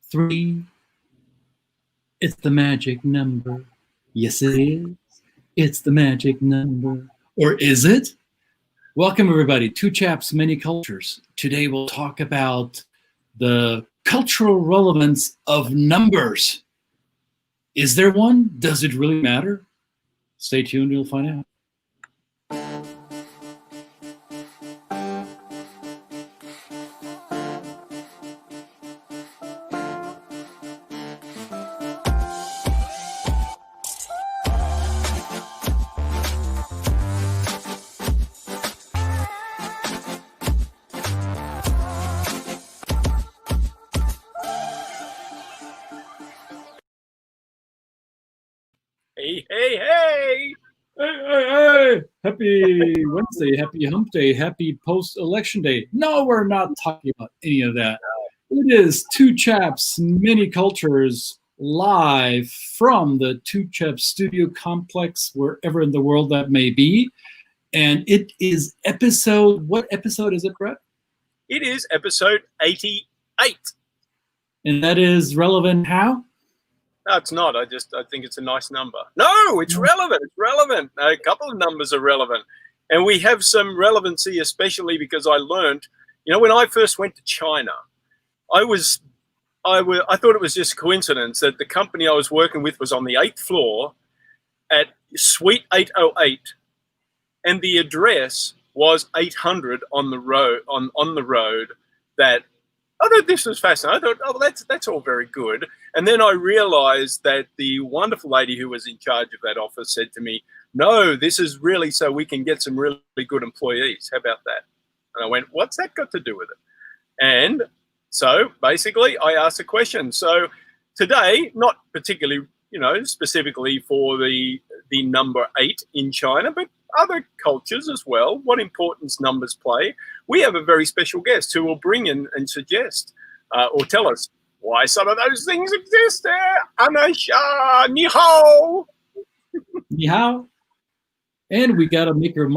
3. It's the magic number. Yes, it is. It's the magic number. Or is it? Welcome, everybody, to Chaps, Many Cultures. Today we'll talk about the cultural relevance of numbers. Is there one? Does it really matter? Stay tuned, you'll find out. Hey, hey, hey! Hey! Happy Wednesday, happy hump day, happy post-election day. No, we're not talking about any of that. It is Two Chaps, Many Cultures, live from the Two Chaps studio complex, wherever in the world that may be. And it is what episode is it, Brett? It is episode 88. And that is relevant how? No, it's not. I think it's a nice number. No, it's relevant. It's relevant. A couple of numbers are relevant. And we have some relevancy, especially because I learned, when I first went to China, I thought it was just coincidence that the company I was working with was on the 8th floor at Suite 808, and the address was 800 on the road, on the road that I thought this was fascinating. I thought, oh, well, that's all very good. And then I realized that the wonderful lady who was in charge of that office said to me, no, this is really so we can get some really good employees. How about that? And I went, what's that got to do with it? And so basically I asked a question. So today, not particularly, specifically for the number 8 in China, but other cultures as well, what importance numbers play. We have a very special guest who will bring in and suggest or tell us why some of those things exist there. Anasha, ni hao. Ni hao. And we got to make her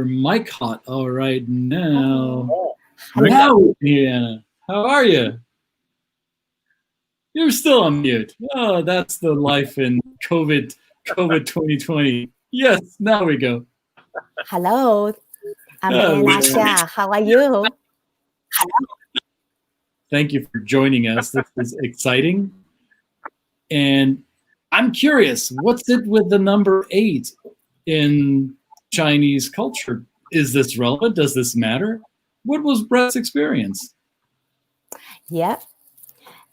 mic hot. All right, now. Now, Deanna, how are you? You're still on mute. Oh, that's the life in COVID 2020. Yes, now we go. Hello, I'm Anasha. How are you? Thank you for joining us. This is exciting. And I'm curious, what's it with the number 8 in Chinese culture? Is this relevant? Does this matter? What was Brett's experience? Yeah,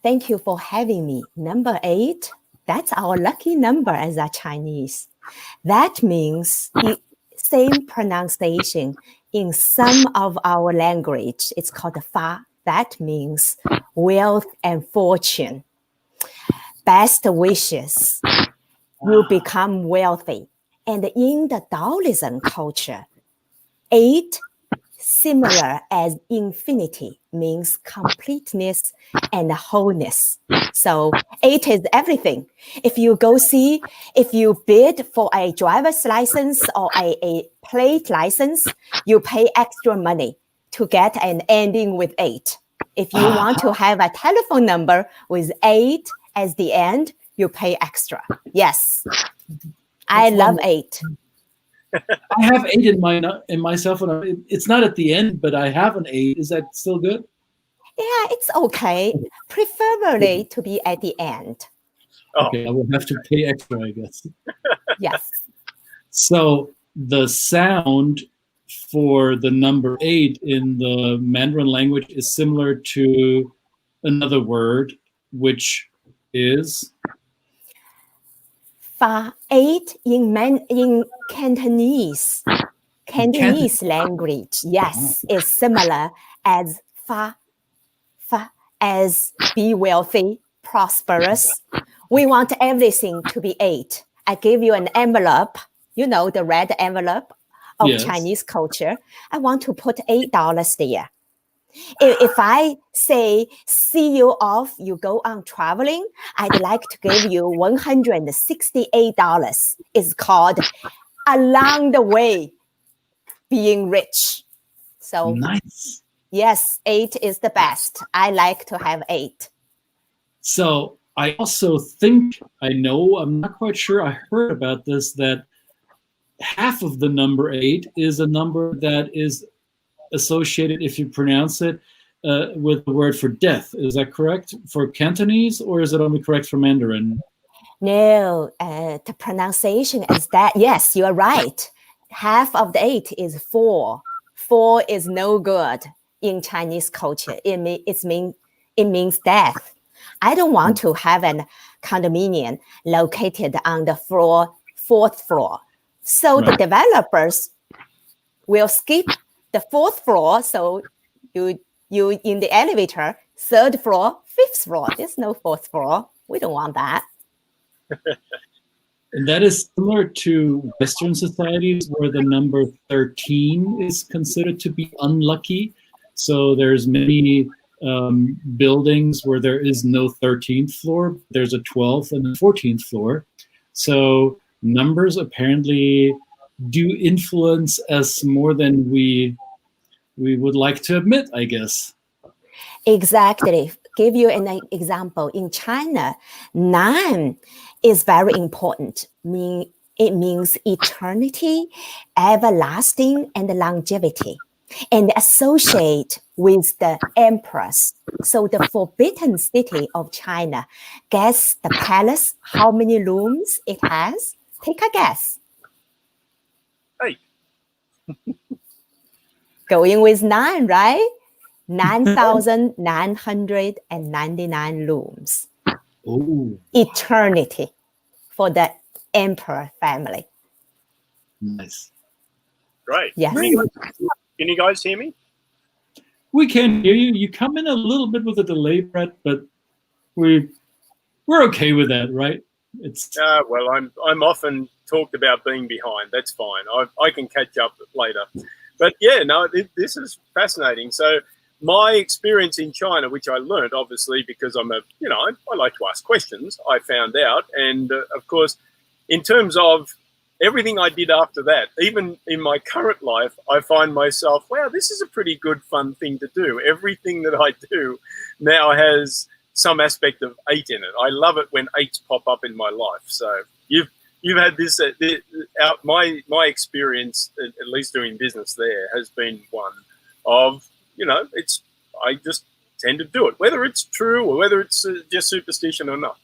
thank you for having me. Number 8, that's our lucky number as a Chinese. That means same pronunciation in some of our language. It's called fa. That means wealth and fortune. Best wishes. You become wealthy. And in the Taoism culture, 8, similar as infinity, means completeness and wholeness. So 8 is everything. If you bid for a driver's license or a plate license, you pay extra money to get an ending with 8. If you want to have a telephone number with 8 as the end, you pay extra. Yes, I love 8. I have 8 in my cell phone. It's not at the end, but I have an 8. Is that still good? Yeah, it's okay. Preferably to be at the end. Okay, I will have to pay extra, I guess. Yes. So the sound for the number 8 in the Mandarin language is similar to another word, which is? Fa. 8 in Cantonese language, yes, is similar as fa, as be wealthy, prosperous. We want everything to be 8. I give you an envelope, the red envelope of Chinese culture. I want to put $8 there. If I say, see you off, you go on traveling, I'd like to give you $168. It's called along the way being rich. So nice. Yes, 8 is the best. I like to have 8. So I also think, I'm not quite sure, I heard about this, that half of the number 8 is a number that is associated, if you pronounce it, with the word for death. Is that correct for Cantonese, or is it only correct for Mandarin? No, the pronunciation is that. Yes, you are right. Half of the 8 is 4. 4 is no good in Chinese culture. It means death. I don't want to have a condominium located on the fourth floor. So the developers will skip the 4th floor. So you in the elevator, 3rd floor, 5th floor. There's no 4th floor. We don't want that. And that is similar to Western societies where the number 13 is considered to be unlucky. So there's many buildings where there is no 13th floor. There's a 12th and a 14th floor. So numbers apparently do influence us more than we would like to admit, I guess. Exactly. Give you an example. In China, 9 is very important. It means eternity, everlasting, and longevity, and associate with the empress. So the forbidden city of China. Guess the palace, how many rooms it has? Take a guess. 8. Going with 9, right? 9,999 rooms. Oh, Eternity for the emperor family. nice. Great. Yes. Can you guys hear me? We can hear you. You come in a little bit with a delay, Brett, but we're okay with that, right? It's Well, I'm often talked about being behind. That's fine. I can catch up later. But yeah, no, this is fascinating. So my experience in China, which I learned obviously because I like to ask questions, I found out. And of course, in terms of everything I did after that, even in my current life, I find myself, wow, this is a pretty good, fun thing to do. Everything that I do now has some aspect of 8 in it. I love it when 8s pop up in my life. So you've had this, my experience, at least doing business there, has been one of, I just tend to do it, whether it's true or whether it's just superstition or not.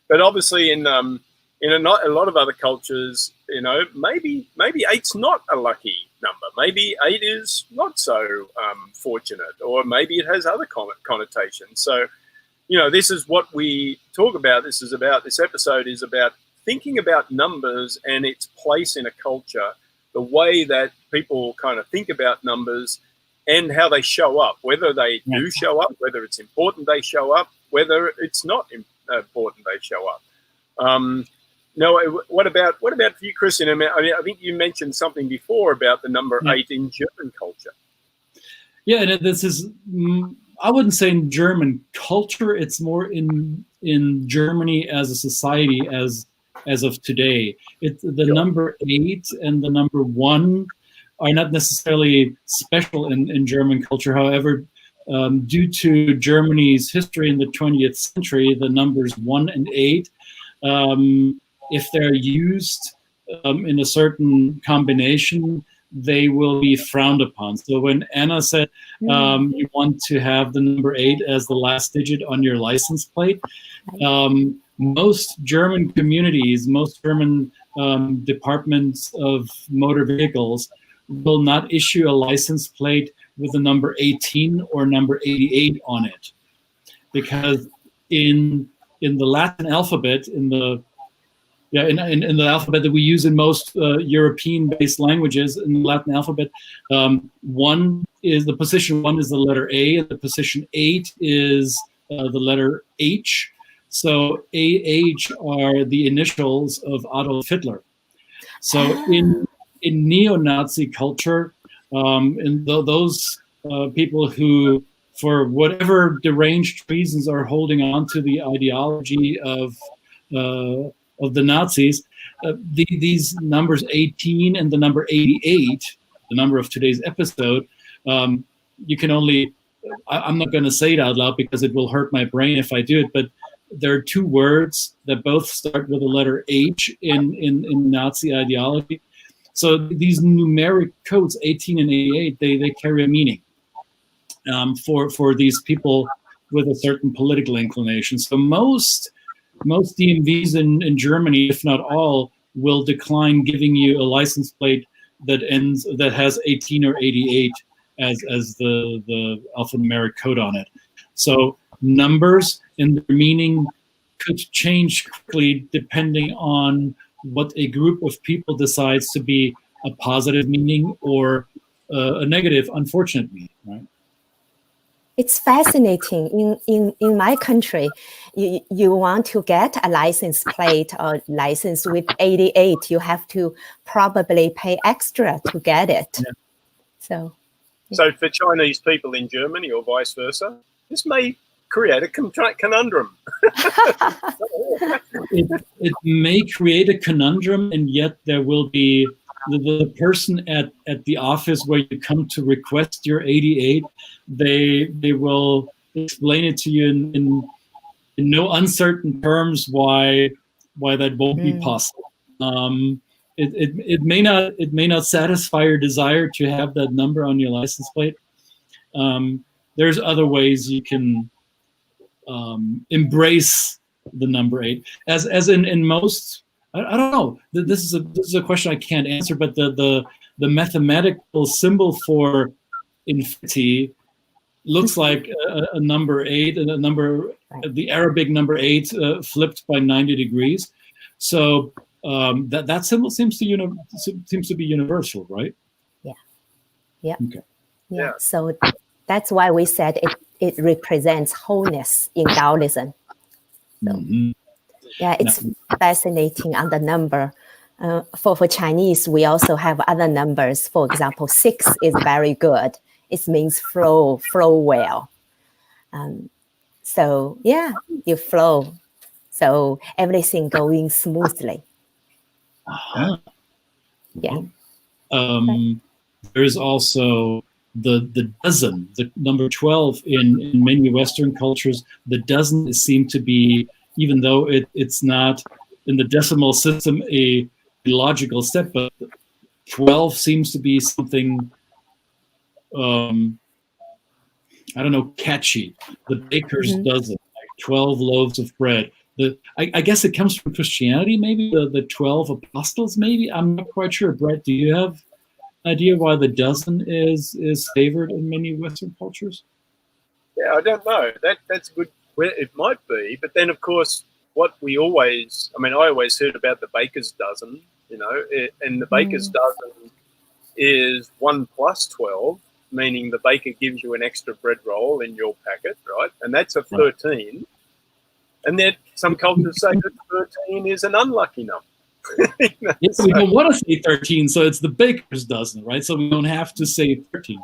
But obviously in a lot of other cultures, maybe 8's not a lucky number. Maybe 8 is not so fortunate, or maybe it has other connotations. So, this is what we talk about. This episode is about thinking about numbers and its place in a culture, the way that people kind of think about numbers and how they show up, whether they do show up, whether it's important they show up, whether it's not important they show up. No, what about for you, Christian? I mean, I think you mentioned something before about the number 8 in German culture. Yeah, and this is, I wouldn't say in German culture, it's more in Germany as a society as of today. It's the number 8 and the number 1 are not necessarily special in German culture. However, due to Germany's history in the 20th century, the numbers 1 and 8, if they're used in a certain combination, they will be frowned upon. So when Anna said you want to have the number 8 as the last digit on your license plate, most German communities, most German departments of motor vehicles will not issue a license plate with the number 18 or number 88 on it, because in the Latin alphabet, in the alphabet that we use in most European-based languages, in the Latin alphabet, position 1 is the letter A, and the position 8 is the letter H. So AH are the initials of Adolf Hitler. So in neo-Nazi culture, those people who, for whatever deranged reasons, are holding on to the ideology of the Nazis, these numbers 18 and the number 88, the number of today's episode, you can only, I'm not going to say it out loud because it will hurt my brain if I do it, but there are two words that both start with the letter H in Nazi ideology. So these numeric codes, 18 and 88, they carry a meaning for these people with a certain political inclination. So most DMVs in Germany, if not all, will decline giving you a license plate that has 18 or 88 as the alphanumeric code on it. So numbers and their meaning could change quickly depending on what a group of people decides to be a positive meaning or a negative, unfortunate meaning, right? It's fascinating. In my country, you want to get a license plate or license with 88, you have to probably pay extra to get it. Yeah. So for Chinese people in Germany or vice versa, this may create a conundrum. it may create a conundrum, and yet there will be the person at the office where you come to request your 88. They will explain it to you in no uncertain terms why that won't be possible. It may not satisfy your desire to have that number on your license plate. There's other ways you can embrace the number 8, as in most. I don't know. This is a question I can't answer, but the mathematical symbol for infinity looks like a number 8, and the Arabic number 8 flipped by 90 degrees. So that symbol seems to be universal, right? Yeah. Okay. Yeah. So that's why we said it represents wholeness in Taoism. So, yeah, it's fascinating on the number. For Chinese, we also have other numbers. For example, 6 is very good. It means flow well. So yeah, you flow. So everything going smoothly. Yeah. There's also the dozen, the number 12 in many Western cultures. The dozen is seen to be, even though it's not in the decimal system a logical step, but 12 seems to be something, I don't know, catchy. The baker's dozen, like 12 loaves of bread. I guess it comes from Christianity, maybe, the 12 apostles, maybe? I'm not quite sure. Brett, do you have an idea why the dozen is favored in many Western cultures? Yeah, I don't know. That's good. Well, it might be, but then of course, I always heard about the baker's dozen, and the baker's dozen is 1 plus 12, meaning the baker gives you an extra bread roll in your packet, right? And that's a 13. And then some cultures say that 13 is an unlucky number. Yes, we don't want to say 13, so it's the baker's dozen, right? So we don't have to say 13.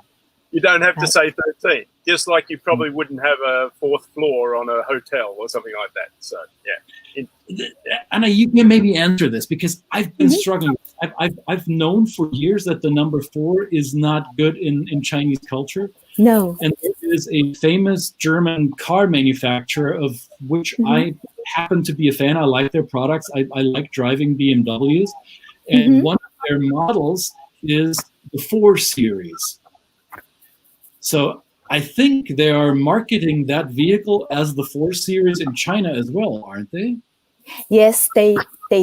You don't have to say 13, just like you probably wouldn't have a 4th floor on a hotel or something like that. So, yeah. Anna, you can maybe answer this, because I've been struggling. I've known for years that the number 4 is not good in Chinese culture. No. And there is a famous German car manufacturer of which I happen to be a fan. I like their products. I like driving BMWs. And one of their models is the 4 Series. So I think they are marketing that vehicle as the 4 Series in China as well, aren't they? Yes, they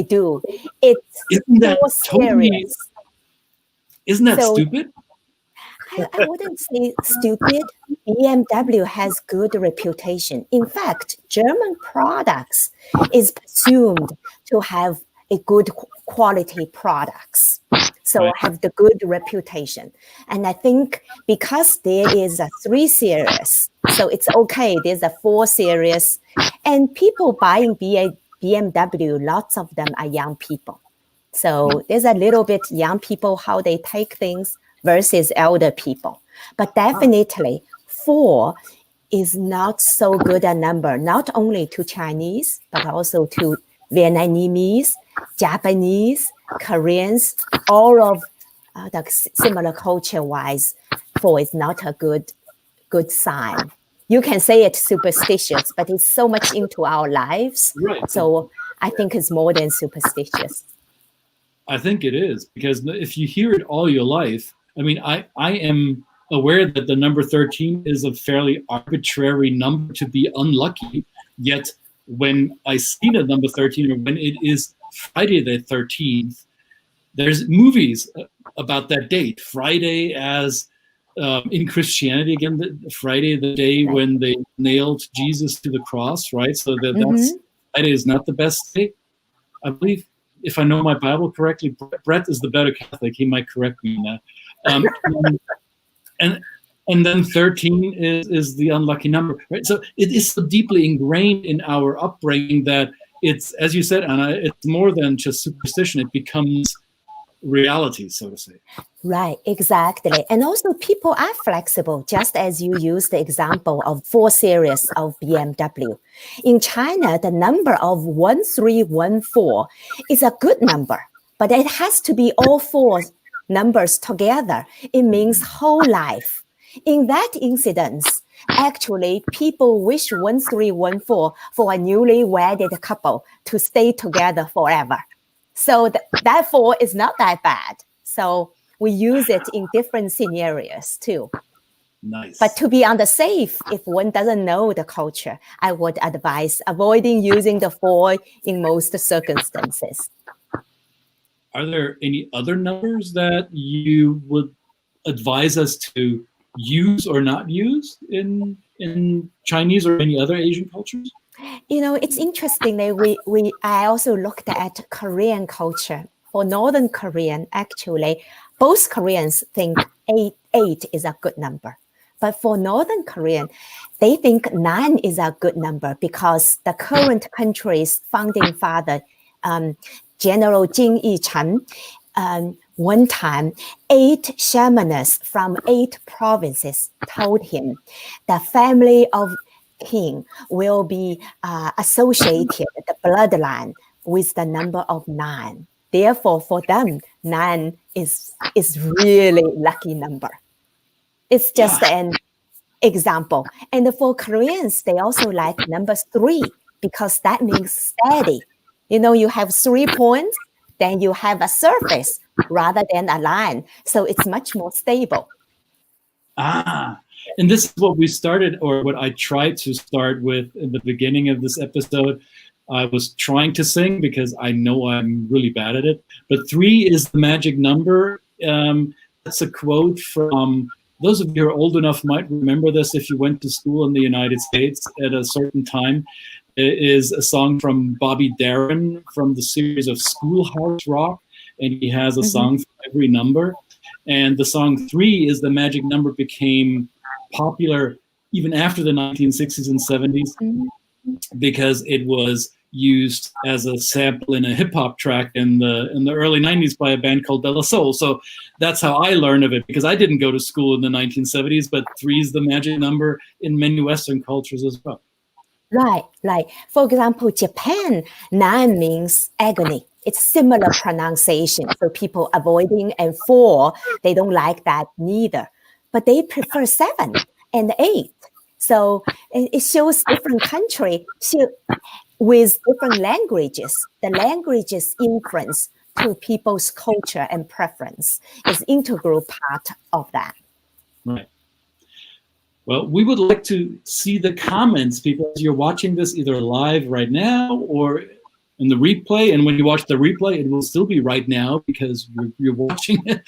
do. Isn't that totally? Isn't that stupid? I wouldn't say stupid. BMW has good reputation. In fact, German products is presumed to have a good quality products. So have the good reputation. And I think because there is a 3 Series, so it's okay. There's a 4 Series. And people buying BMW, lots of them are young people. So there's a little bit young people, how they take things versus elder people. But definitely 4 is not so good a number, not only to Chinese, but also to Vietnamese, Japanese, Koreans, all of the similar culture-wise. 4 is not a good sign. You can say it's superstitious, but it's so much into our lives. Right. So I think it's more than superstitious. I think it is, because if you hear it all your life, I mean, I am aware that the number 13 is a fairly arbitrary number to be unlucky. Yet when I see the number 13, or when it is Friday the 13th, there's movies about that date. Friday as in Christianity, again, Friday, the day when they nailed Jesus to the cross, right? So that's Friday is not the best day, I believe. If I know my Bible correctly, Brett is the better Catholic. He might correct me on that. And then 13 is the unlucky number, right? So it is so deeply ingrained in our upbringing that it's, as you said, Anna, it's more than just superstition. It becomes reality, so to say. Right, exactly. And also people are flexible, just as you used the example of 4 series of BMW. In China, the number of 1314 is a good number, but it has to be all 4 numbers together. It means whole life. In that incident, actually, people wish 1314 for a newly wedded couple to stay together forever. So that 4 is not that bad. So we use it in different scenarios too. Nice. But to be on the safe, if one doesn't know the culture, I would advise avoiding using the 4 in most circumstances. Are there any other numbers that you would advise us to use or not use in Chinese or any other Asian cultures? You know, it's interesting that I also looked at Korean culture. For Northern Korean, actually, both Koreans think 8 is a good number. But for Northern Korean, they think 9 is a good number because the current country's founding father, General Jin Yi-chun, one time, 8 shamans from 8 provinces told him the family of king will be associated, the bloodline, with the number of 9. Therefore, for them, 9 is really lucky number. It's just an example. And for Koreans, they also like number 3 because that means steady. You know, you have 3 points, then you have a surface rather than a line. So it's much more stable. And this is what we started, or what I tried to start with in the beginning of this episode. I was trying to sing because I know I'm really bad at it. But 3 is the magic number. That's a quote from, those of you who are old enough might remember this if you went to school in the United States at a certain time. It is a song from Bobby Darin from the series of Schoolhouse Rock. And he has a song for every number. And the song 3 is the magic number became popular even after the 1960s and 70s because it was used as a sample in a hip-hop track in the early 90s by a band called De La Soul. So that's how I learned of it, because I didn't go to school in the 1970s, but 3 is the magic number in many Western cultures as well. Right. For example, Japan, 9 means agony. It's similar pronunciation. So people avoiding, and 4, they don't like that neither. But they prefer 7 and 8. So it shows different country with different languages. The languages influence to people's culture and preference is integral part of that. Right. Well, we would like to see the comments, because you're watching this either live right now or in the replay. And when you watch the replay, it will still be right now because you're watching it.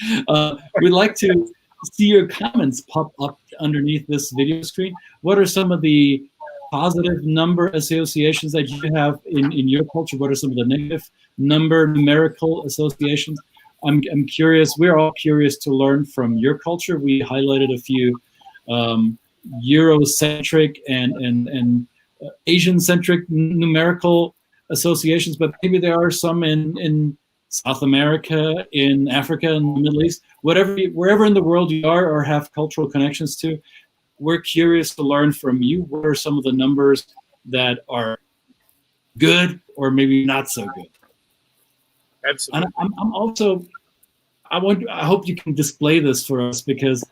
We'd like to see your comments pop up underneath this video screen. What are some of the positive number associations that you have in your culture? What are some of the negative numerical associations? I'm curious. We're all curious to learn from your culture. We highlighted a few Eurocentric and Asian-centric numerical associations, but maybe there are some in South America, in Africa, in the Middle East, wherever in the world you are or have cultural connections to. We're curious to learn from you. What are some of the numbers that are good or maybe not so good? Absolutely. And I hope you can display this for us, because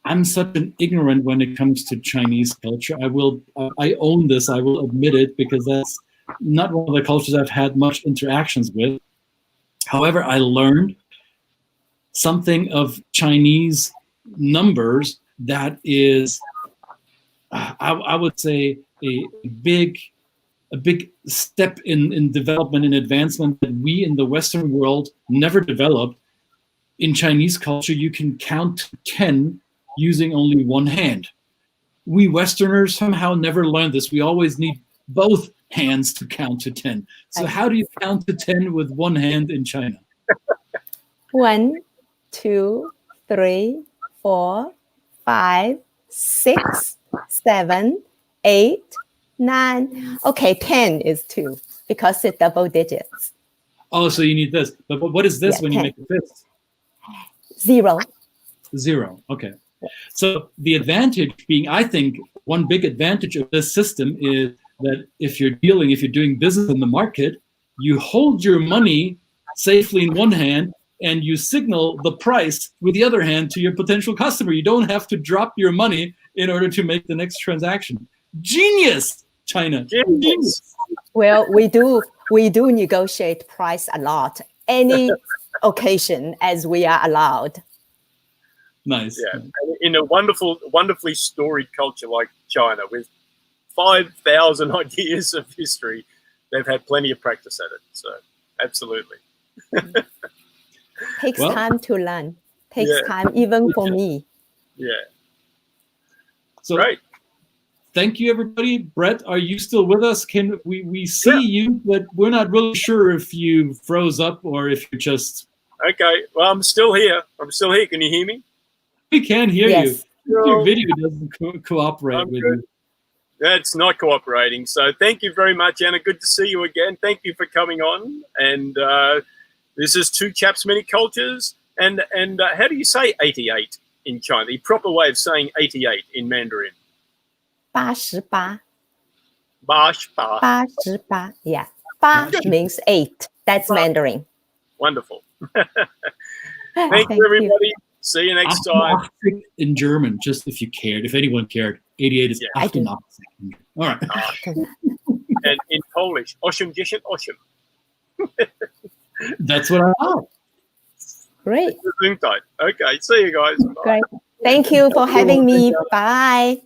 I'm such an ignorant when it comes to Chinese culture. I own this. I will admit it, because that's not one of the cultures I've had much interactions with. However, I learned something of Chinese numbers that is, I would say, a big step in development and advancement that we in the Western world never developed. In Chinese culture, you can count to 10 using only one hand. We Westerners somehow never learned this. We always need both hands to count to 10. So how do you count to 10 with one hand in China? 1, 2, 3, 4, 5, 6, 7, 8, 9. Okay, 10 is 2 because it's double digits. Oh, so you need this. But what is this when 10. you make a fist? 0. 0. Okay. So the advantage being, I think, one big advantage of this system is that if you're doing business in the market, you hold your money safely in one hand and you signal the price with the other hand to your potential customer. You don't have to drop your money in order to make the next transaction. Genius, China. Genius. Well, we do negotiate price a lot, any occasion as we are allowed. Nice. Yeah, in a wonderfully storied culture like China, with 5,000 ideas of history, they've had plenty of practice at it. So, absolutely. Takes time to learn. Takes time even for me. Yeah. So, great. Thank you, everybody. Brett, are you still with us? Can we see you, but we're not really sure if you froze up or if you're just... Okay. Well, I'm still here. Can you hear me? We can hear yes. you. Your video doesn't cooperate with you. That's not cooperating. So thank you very much, Anna. Good to see you again. Thank you for coming on. And this is Two Chaps, Many Cultures. And how do you say 88 in China? The proper way of saying 88 in Mandarin. 88. 88. 88. Yeah. 8 means 8. That's Mandarin. Wonderful. Thank you, everybody. See you next time. In German, just if you cared, if anyone cared, 88 is 88. All right. And in Polish, 80. That's what I thought. Great. Okay, see you guys. Bye. Great. Thank you for having me. Bye.